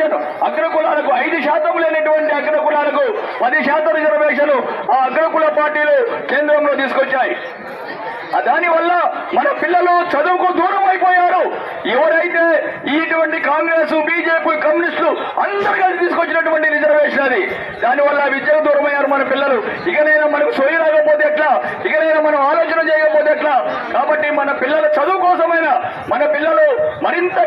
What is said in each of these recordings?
Reservation అగ్రకులాలకు 5% లేనటువంటి అగ్రకులాలకు 10% reservation ఆ అగ్రకుల పార్టీలు కేంద్రంలో తీసుకొచ్చాయి. దానివల్ల మన పిల్లలు చదువుకు దూరం అయిపోయారు. ఎవరైతే ఇటువంటి కాంగ్రెస్, బీజేపీ, కమ్యూనిస్టులు అందరూ కలిసి తీసుకొచ్చినటువంటి రిజర్వేషన్ అది. దానివల్ల విద్యకు దూరం అయ్యారు మన పిల్లలు. ఇకనైనా మనకు సోయి రాకపోతే ఎట్లా, ఇకనైనా మనం ఆలోచన చేయకపోతే ఎట్లా. కాబట్టి మన పిల్లల చదువు కోసమైనా మన పిల్లలు మరింత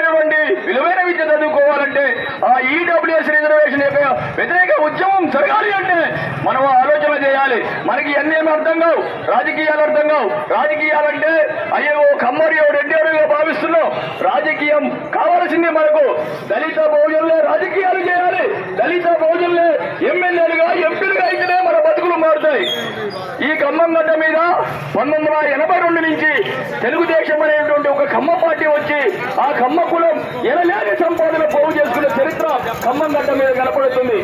విలువైన విద్య చదువుకోవాలంటే ఆ ఈడబ్ల్యూఎస్ రిజర్వేషన్ యొక్క వ్యతిరేక ఉద్యమం జరగాలి అంటే మనం ఆలోచన చేయాలి. మనకి అన్నేమి అర్థం కావు, రాజకీయాలు అర్థం కావు. రాజకీయాలంటే అయ్యో కమ్మరియో రెడ్డిగా భావిస్తున్నాం. రాజకీయం కావాల్సింది మనకు దళిత బహుజనులే రాజకీయాలు చేయాలి. దళిత బహుజనులే ఎమ్మెల్యేలుగా, ఎంపీలుగా అయితేనే మన బతుకులు మారుతాయి. ఈ ఖమ్మం గడ్డ మీద 1982 నుంచి తెలుగుదేశం అనేటువంటి ఒక ఖమ్మ పార్టీ వచ్చి ఆ ఖమ్మ కులం ఎనలేని సంపాదన పోగు చేసుకునే చరిత్ర ఖమ్మం గడ్డ మీద కనపడుతుంది.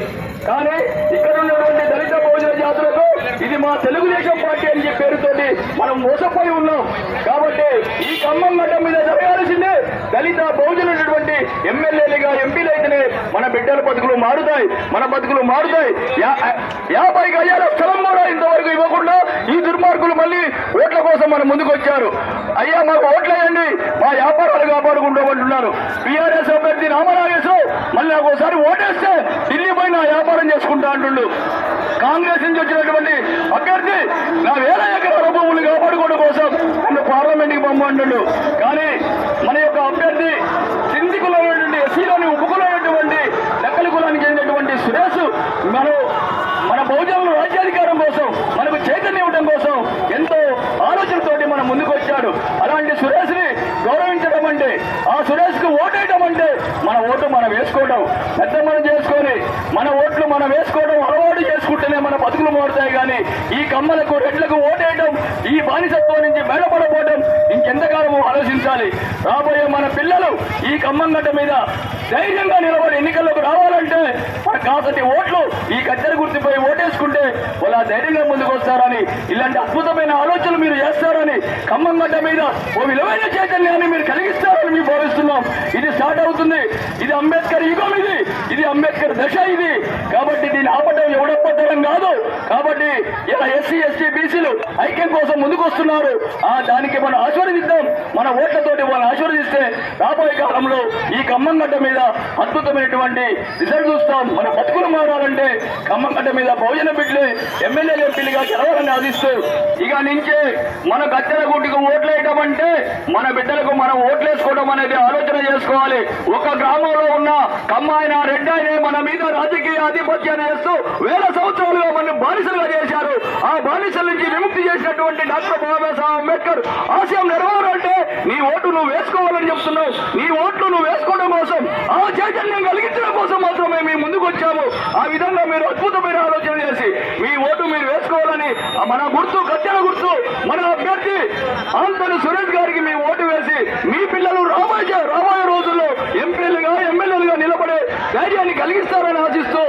కానీ ఇక్కడ ఉన్నటువంటి దళిత బహుజన జాతులకు ఇది మా తెలుగుదేశం పార్టీ అని చెప్పే పేరుతోటి మనం మోసపోయి ఉన్నాం. కాబట్టి ఈ ఖమ్మం గడ్డ మీద జరగాల్సిందే దళిత బహుజనులటువంటి ఎమ్మెల్యేలుగా, ఎంపీలు అయితేనే మన బిడ్డల బతుకులు మారుతాయి, మన బతుకులు మారుతాయి. 50 గజాల స్థలం కూడా ఇంతవరకు ఇవ్వకుండా ఈ దుర్మార్గులు మళ్ళీ ఓట్ల కోసం మన ముందుకు వచ్చారు. అయ్యా మాకు ఓట్లేయండి, మా వ్యాపారాలు కాపాడుకుంటామంటున్నారు. బీఆర్ఎస్ అభ్యర్థి రామనాగేశ్వరరావు మళ్ళీ నాకు ఒకసారి ఓటేస్తే ఢిల్లీ పోయి నా వ్యాపారం చేసుకుంటా అంటుండు. కాంగ్రెస్ నుంచి వచ్చినటువంటి అభ్యర్థి నా 1000 ఎకరాల భూములు కాపాడుకోవడం కోసం నన్ను పార్లమెంట్కి పంపండు. కానీ మన యొక్క అభ్యర్థి సింధి కులమైనటువంటి, ఎస్సీలోని ఉపకులైనటువంటి లెక్కల కులానికి చెందినటువంటి సురేష్ మన బహుజనుల రాజ్యాధికారం కోసం, మనకు చైతన్యం ఇవ్వడం కోసం ఎంతో ఆలోచనతోటి మన ముందుకు వచ్చాడు. అలాంటి సురేష్ ని గౌరవించడం అంటే, ఆ సురేష్ కు ఓటేయడం అంటే మన ఓటు మనం వేసుకోవడం, పెద్ద మనం చేసుకొని మన ఓట్లు మనం వేసుకోవడం అలవాటు చేసుకుంటేనే మన బతుకులు మారుతాయి. కానీ ఈ కమ్మలకు, రెడ్లకు ఓటేయడం, ఈ బానిసత్వం నుంచి బయటపడబోవడం ఇంకెంతకాలమో ఆలోచించాలి. రాబోయే మన పిల్లలు ఈ ఖమ్మం గడ్డ మీద ధైర్యంగా నిలబడి ఎన్నికల్లోకి రావాలంటే మన కాసటి ఓట్లు ఈ కత్తెర గుర్తిపై ఓటేసుకుంటే వాళ్ళు ధైర్యంగా ముందుకు వస్తారని, ఇలాంటి అద్భుతమైన ఆలోచనలు మీరు చేస్తారని, ఖమ్మం గడ్డ మీద ఓ విలువైన చైతన్యాన్ని మీరు కలిగిస్తారని మేము భావిస్తున్నాం. ఇది స్టార్ట్ అవుతుంది. ఇది అంబేద్కర్ యుగం, ఇది అంబేద్కర్ దశ ఇది. కాబట్టి దీన్ని ఆపటం ఎవడప్పటం కాదు. కాబట్టి ఇలా ఎస్సీ, ఎస్టీ, బీసీలు ఐక్యం కోసం ముందుకు వస్తున్నారు. దానికి మనం ఆశీర్వదిద్దాం. మన ఓట్లతోటి వాళ్ళని ఆశీర్వదిస్తే రాబోయే కాలంలో ఈ ఖమ్మం గడ్డ మీద అద్భుతమైనటువంటి రిజల్ట్ చూస్తాం. మన బతుకులు మారాలంటే ఖమ్మం గడ్డ మీద బహుజన బిడ్డలు ఎమ్మెల్యేలు, ఎంపీలుగా గెలవాలని ఆశిస్తూ ఇక నుంచే మన గద్దెల గుడ్డికి ఓట్లేయటం అంటే మన బిడ్డలకు మనం ఓట్లేసుకోవడం అనేది ఆలోచన చేసుకోవాలి. ఒక గ్రామంలో ఉన్న కమ్మాయిన, రెడ్డాయినే మన మీద రాజకీయ ఆధిపత్యాన్ని చేస్తూ 1000 సంవత్సరాలుగా మనం బానిసలుగా చేశారు. ఆ బానిసల నుంచి విముక్తి చేసినటువంటి డాక్టర్ బాబాసాహెబ్ అంబేద్కర్ ఆశయం నెరవేరాలంటే నీ ఓటు నువ్వు వేసుకోవాలని చెప్తున్నావు. నీ ఓట్లు నువ్వు వేసుకోవడం కోసం, ఆ చైతన్యం కలిగించడం కోసం మాత్రమే మేము ముందుకు వచ్చాము. ఆ విధంగా మీరు అద్భుతమైన ఆలోచన చేసి మీ ఓటు మీరు వేసుకోవాలని మన గుర్తు, కత్తెర గుర్తు, మన అభ్యర్థి ఆంతని సురేష్ గారికి మీ ఓటు వేసి మీ పిల్లలు రాబోయే రోజుల్లో ఎంపీలుగా, ఎమ్మెల్యేలుగా నిలబడే ధైర్యాన్ని కలిగిస్తారని ఆశిస్తూ